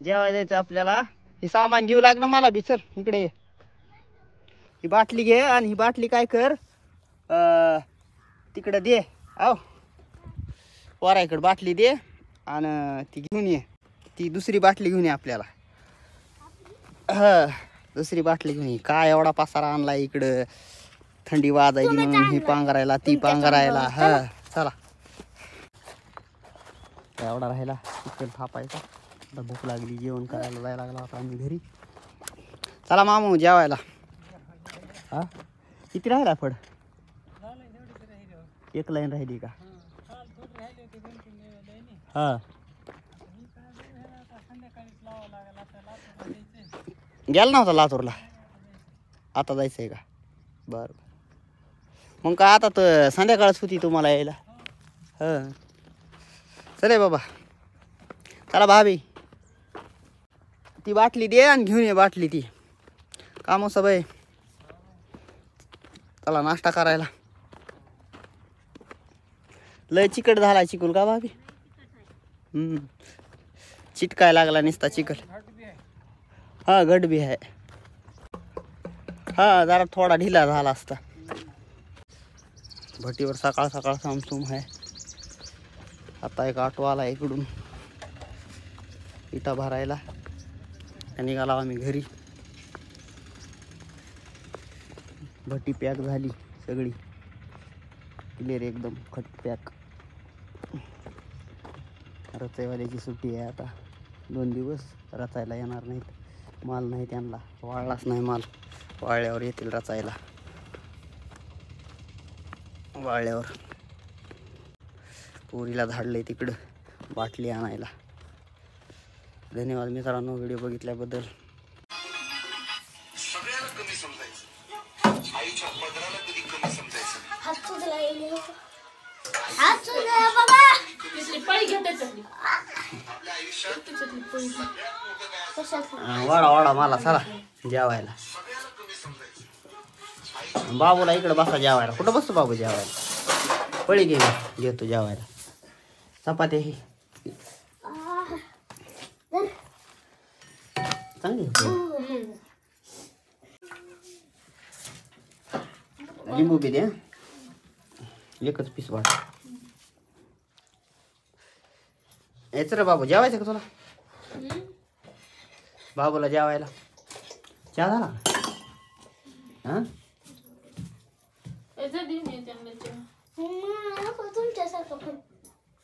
जेवायला जायचं आपल्याला. हे सामान घेऊ लागलं मला बी. चल इकडे ये. ही बाटली घे आणि ही बाटली काय कर तिकडे दे. आव पोराकडे बाटली दे आणि ती घेऊन ये. ती दुसरी बाटली घेऊन ये आपल्याला. दुसरी बाटली घेऊन ये. काय एवढा पसारा आणला इकडं. थंडी वाजायची म्हणून ही पांघरायला ती पांघरायला. चला एवढा राहिला चिकन थापायचा. आता भूक लागली, जेवण करायला जायला लागला आता आम्ही घरी. चला मामू जेवायला. हा किती राहिला फड? एक लाईन राहिली का? हा गेला नव्हता लातूरला, आता जायचंय का? बर मग काय आता तर संध्याकाळच होती तुम्हाला यायला. चले बाबा. चला भाभी ती बाटली दे आणि घेऊन ये बाटली ती. काम सबाई चला नाश्ता करायला. लय चिकट झाला चिकूल का भाभी? चिटकाय लागला नुसता चिकल. हा घट बी आहे. हा जरा थोडा ढिला झाला असता. भट्टीवर सकाळ सकाळ सामसूम आहे. आता एक ऑटो आला इकडून इटा भरायला. निघाला आम्ही घरी. भट्टी पॅक झाली सगळी क्लिअर एकदम खट पॅक. रचाईवाल्याची सुट्टी आहे आता 2 दिवस. रचायला येणार नाहीत. माल नाही त्यांना, वाळलाच नाही माल. वाळल्यावर येतील रचायला. वाळल्यावर पोरीला धाडलंय तिकडं बाटली आणायला. धन्यवाद मित्रांनो व्हिडिओ बघितल्याबद्दल. सगळ्याला कमी समजायचं, आईच्या पदराला कधी कमी समजायचं. आपल्या आयुष्यात वाडा वाडा मला चला जेवायला. बाबूला इकडे बसा जेवायला. कुठं बसतो बाबू जेवायला? पळी घे घेतो जेवायला. चपाती ही चांगली लिंबू बी द्या. एकच पीस वाट. यायचं रे बाबू जेवायचं का तुला? बाबूला जेवायला चहा झाला. हा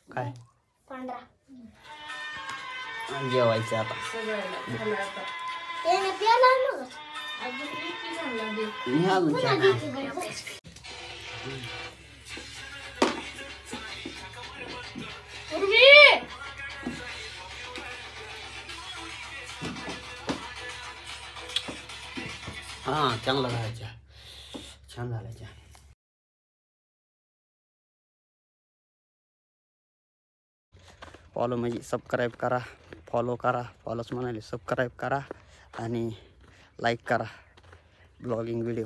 काय जेवायचं आता. मी अजून हा चांगला झाला. छान झाला चहा. फॉलो म्हणजे सबस्क्राईब करा. फॉलो करा. फॉलोच म्हणाले सबस्क्राईब करा आणि लाईक करा ब्लॉगिंग व्हिडिओ.